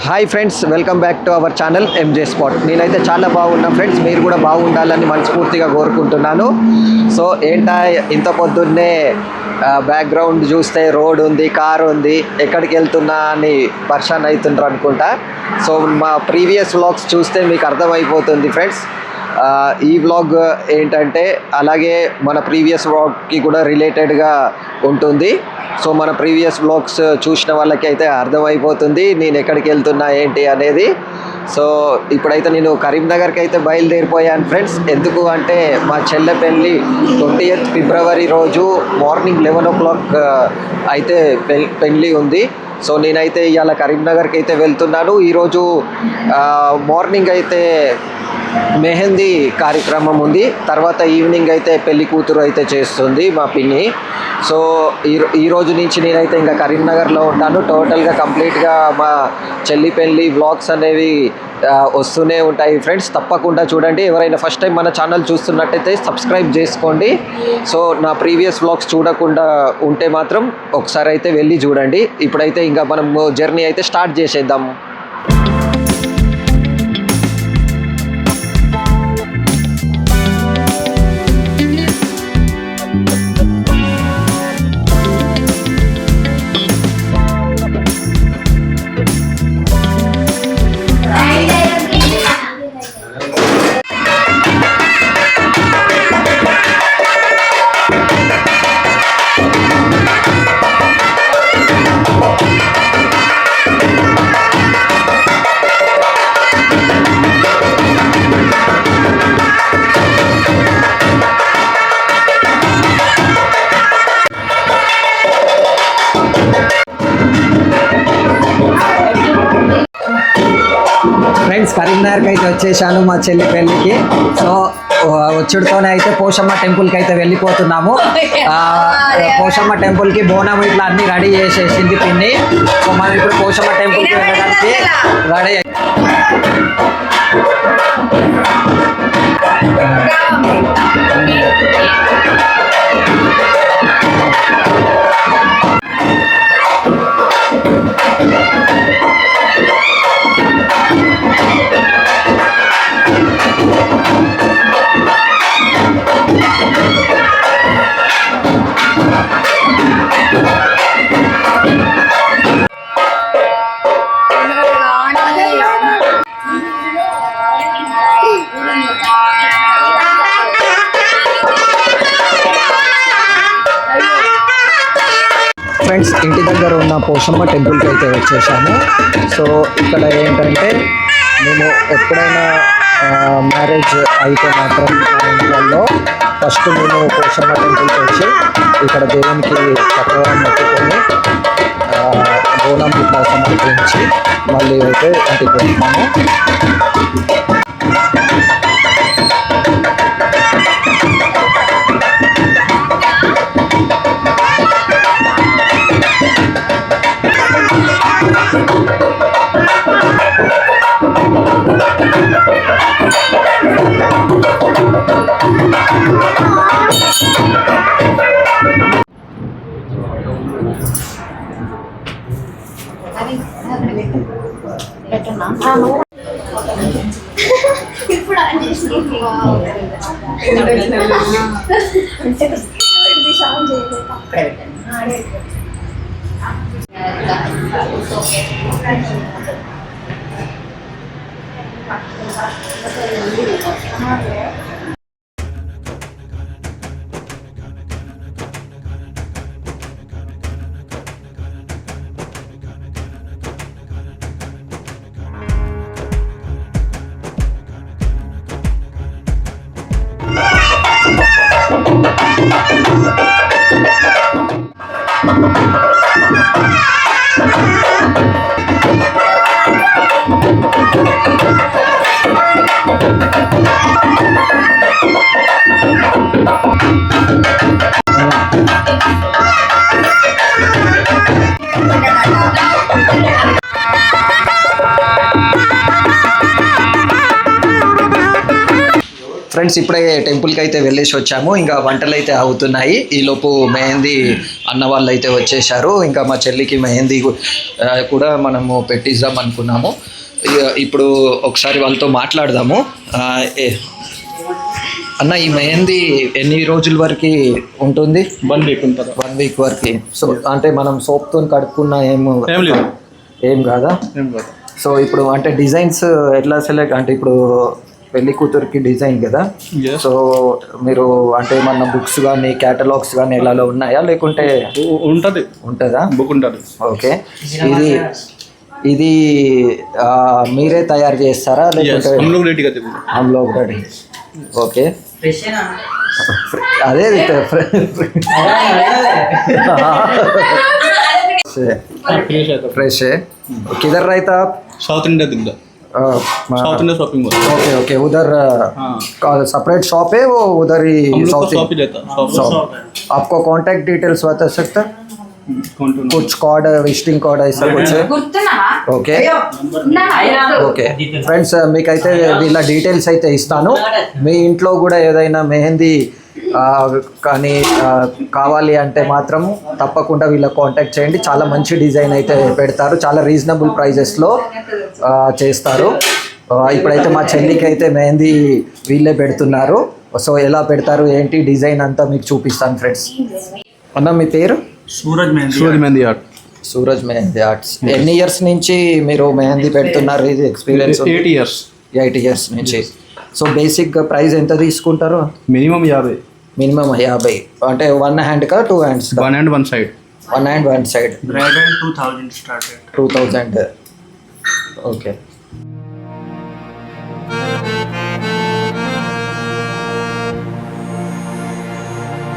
Hi friends, welcome back to our channel M J spot. నేనైతే చాలా బాగున్నా ఫ్రెండ్స్, మీరు కూడా బాగుండాలని మనస్ఫూర్తిగా కోరుకుంటున్నాను. సో ఏంటా ఇంత పొద్దున్నే బ్యాక్గ్రౌండ్ చూస్తే రోడ్ ఉంది, కార్ ఉంది, ఎక్కడికి వెళ్తున్నా అని పర్షాన్ అవుతుండ్రు అనుకుంటా. సో మా ప్రీవియస్ వ్లాగ్స్ చూస్తే మీకు అర్థమైపోతుంది ఫ్రెండ్స్. ఈ వ్లాగ్ ఏంటంటే అలాగే మన ప్రీవియస్ వ్లాగ్కి కూడా రిలేటెడ్గా ఉంటుంది. సో మన ప్రీవియస్ వ్లాగ్స్ చూసిన వాళ్ళకి అయితే అర్థమైపోతుంది నేను ఎక్కడికి వెళ్తున్నా ఏంటి అనేది. సో ఇప్పుడైతే నేను కరీంనగర్కి అయితే బయలుదేరిపోయాను ఫ్రెండ్స్. ఎందుకు అంటే మా చెల్లె పెళ్ళి 20th ఫిబ్రవరి రోజు మార్నింగ్ 11 o'clock అయితే పెళ్ళి ఉంది. సో నేనైతే ఇవాళ కరీంనగర్కి అయితే వెళ్తున్నాను. ఈరోజు మార్నింగ్ అయితే మెహందీ కార్యక్రమం ఉంది, తర్వాత ఈవినింగ్ అయితే పెళ్లి కూతురు అయితే చేస్తుంది మా పిన్ని. సో ఈ రోజు నుంచి నేనైతే ఇంకా కరీంనగర్లో ఉంటాను. టోటల్గా కంప్లీట్గా మా చెల్లి పెళ్ళి వ్లాగ్స్ అనేవి వస్తూనే ఉంటాయి ఫ్రెండ్స్. తప్పకుండా చూడండి. ఎవరైనా ఫస్ట్ టైం మన ఛానల్ చూస్తున్నట్టయితే సబ్స్క్రైబ్ చేసుకోండి. సో నా ప్రీవియస్ వ్లాగ్స్ చూడకుండా ఉంటే మాత్రం ఒకసారి అయితే వెళ్ళి చూడండి. ఇప్పుడైతే ఇంకా మనం జర్నీ అయితే స్టార్ట్ చేసేద్దాం. ఫ్రెండ్స్, కరీంనగర్కి అయితే వచ్చేసాను మా చెల్లి పెళ్ళికి. సో వచ్చుడితోనే అయితే పోషమ్మ టెంపుల్కి అయితే వెళ్ళిపోతున్నాము. పోషమ్మ టెంపుల్కి బోనం ఇట్లా అన్నీ రెడీ చేసేసింది పిన్ని. సో మనం ఇప్పుడు పోషమ్మ టెంపుల్కి వెళ్ళడానికి రెడీ ఫ్రెండ్స్. ఇంటి దగ్గర ఉన్న పోషమ్మ టెంపుల్కి అయితే వచ్చేసాము. సో ఇక్కడ ఏంటంటే మేము ఎప్పుడైనా మ్యారేజ్ అయితే మాత్రం మా ఇంట్లో ఫస్ట్ మేము పోషమ్మ టెంపుల్కి వచ్చి ఇక్కడ దేవునికి చక్కగా మొక్కుకొని బోనం ఇట్లా సమర్పించి మళ్ళీ అయితే ఇంటికి వెళ్తాము. ఇప్పుడు ఫ్రెండ్స్ ఇప్పుడే టెంపుల్కి అయితే వెళ్ళేసి వచ్చాము. ఇంకా వంటలు అయితే అవుతున్నాయి. ఈలోపు మెహందీ అన్న వాళ్ళు అయితే వచ్చేసారు. ఇంకా మా చెల్లికి మెహందీ కూడా మనము పెట్టిద్దాం అనుకున్నాము. ఇప్పుడు ఒకసారి వాళ్ళతో మాట్లాడదాము. అన్న, ఈ మెహందీ ఎన్ని రోజుల వరకు ఉంటుంది? 1 వీక్ ఉంటుంది. 1 వీక్ వరకు. సో అంటే మనం సోప్తో కడుక్కున్నా ఏం కాదా? సో ఇప్పుడు అంటే డిజైన్స్ ఎట్లా సెలెక్ట్, అంటే ఇప్పుడు పెళ్లి కూతురికి డిజైన్ కదా, సో మీరు అంటే మన బుక్స్ కానీ క్యాటలాగ్స్ కానీ ఎలా ఉన్నాయా, లేకుంటే ఉంటుందా? బుక్ ఉంటుంది. ఓకే. ఇది మీరే తయారు చేస్తారా, లేకుంటే హమ్ లోగ్ రెడీ? ఓకే, అదే फ्रेश है. किधर रहता आप? South India Delhi. South India shopping mall. Okay okay, उधर सेपरेट शॉप है वो, उधर ही साउथ शॉप ही रहता. आपको कांटेक्ट डिटेल्स बता सकता? कुछ कार्ड, विजिटिंగ్ కార్డ్ ऐसा कुछ है? ఓకే ఓకే ఫ్రెండ్స్, మీకైతే వీళ్ళ డీటెయిల్స్ అయితే ఇస్తాను. మీ ఇంట్లో కూడా ఏదైనా మెహందీ కానీ కావాలి అంటే మాత్రము తప్పకుండా వీళ్ళకి కాంటాక్ట్ చేయండి. చాలా మంచి డిజైన్ అయితే పెడతారు, చాలా రీజనబుల్ ప్రైజెస్లో చేస్తారు. ఇప్పుడైతే మా చెల్లికి అయితే మెహందీ వీళ్ళే పెడుతున్నారు. సో ఎలా పెడతారు ఏంటి డిజైన్ అంతా మీకు చూపిస్తాను ఫ్రెండ్స్. అన్న, మీ పేరు? సూరజ్ మెహందీ ఆర్ట్. సూరజ్ మెహందీ ఆర్ట్స్. ఎన్ని ఇయర్స్ నుంచి మీరు మెహందీ పెడుతున్నారు? ఇది ఎక్స్పీరియన్స్? 8 ఇయర్స్ నుంచి. సో బేసిక్గా ప్రైస్ ఎంత తీసుకుంటారు? మినిమం 50. మినిమం 50. అంటే 1 హ్యాండ్ కా 2 hands? 1 hand 1 side. 1 hand 1 side. Bridal 2000 started. 2000. Okay.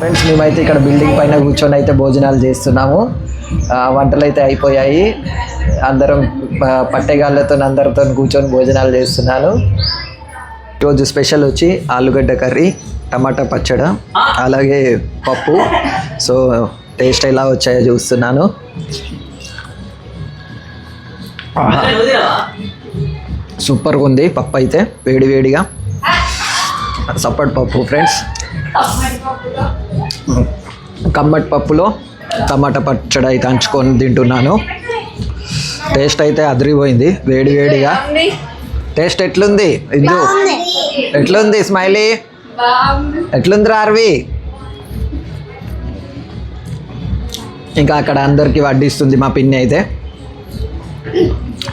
Friends, మేమైతే ఇక్కడ బిల్డింగ్ పైన కూర్చొని అయితే భోజనాలు చేస్తున్నాము. వంటలు అయితే అయిపోయాయి. అందరం పట్టెగాళ్ళతో అందరితో కూర్చొని భోజనాలు చేస్తున్నాను. ఈరోజు స్పెషల్ వచ్చి ఆలుగడ్డ కర్రీ, టమాటా పచ్చడి, అలాగే పప్పు. సో టేస్ట్ ఎలా వచ్చాయో చూస్తున్నాను. సూపర్గా ఉంది పప్పు అయితే, వేడివేడిగా సప్పటి పప్పు ఫ్రెండ్స్. కమ్మటి పప్పులో టమాటా పచ్చడి అయితే అంచుకొని తింటున్నాను. టేస్ట్ అయితే అదిరిపోయింది, వేడివేడిగా. టేస్ట్ ఎట్లుంది ఇద్దు? ఎట్లుంది స్మైలీ? ఎట్లుంది రార్వి? ఇంకా అక్కడ అందరికీ వడ్డిస్తుంది మా పిన్ని అయితే.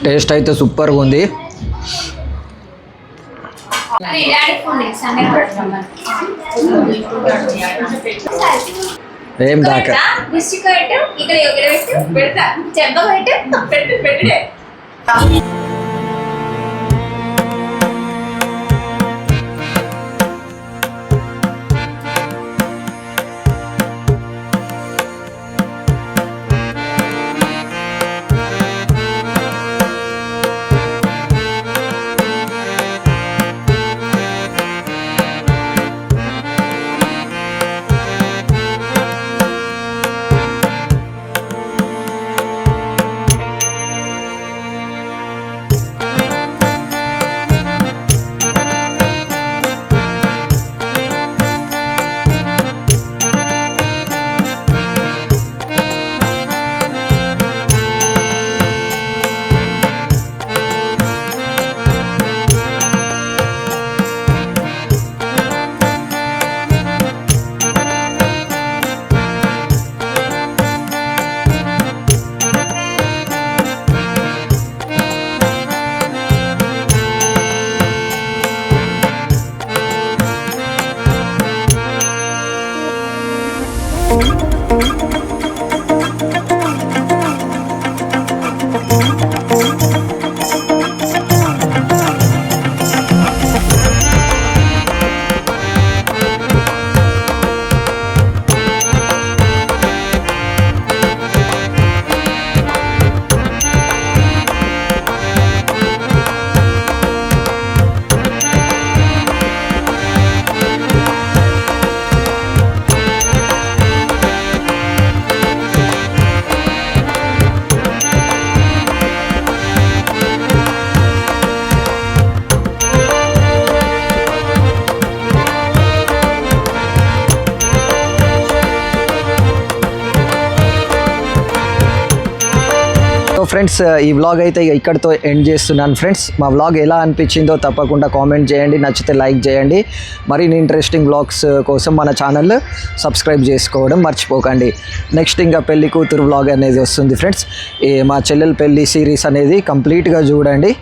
టేస్ట్ అయితే సూపర్గా ఉంది. ఏం దాకా ఫ్రెండ్స్ ఈ వ్లాగ్ అయితే ఇక్కడితో ఎండ్ చేస్తున్నాను ఫ్రెండ్స్. మా వ్లాగ్ ఎలా అనిపించిందో తప్పకుండా కామెంట్ చేయండి, నచ్చితే లైక్ చేయండి. మరిన్ని ఇంట్రెస్టింగ్ వ్లాగ్స్ కోసం మన ఛానల్ సబ్స్క్రైబ్ చేసుకోవడం మర్చిపోకండి. నెక్స్ట్ ఇంకా పెళ్లి కూతురు వ్లాగ్ అనేది వస్తుంది ఫ్రెండ్స్. మా చెల్లెల పెళ్లి సిరీస్ అనేది కంప్లీట్గా చూడండి.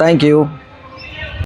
Thank you.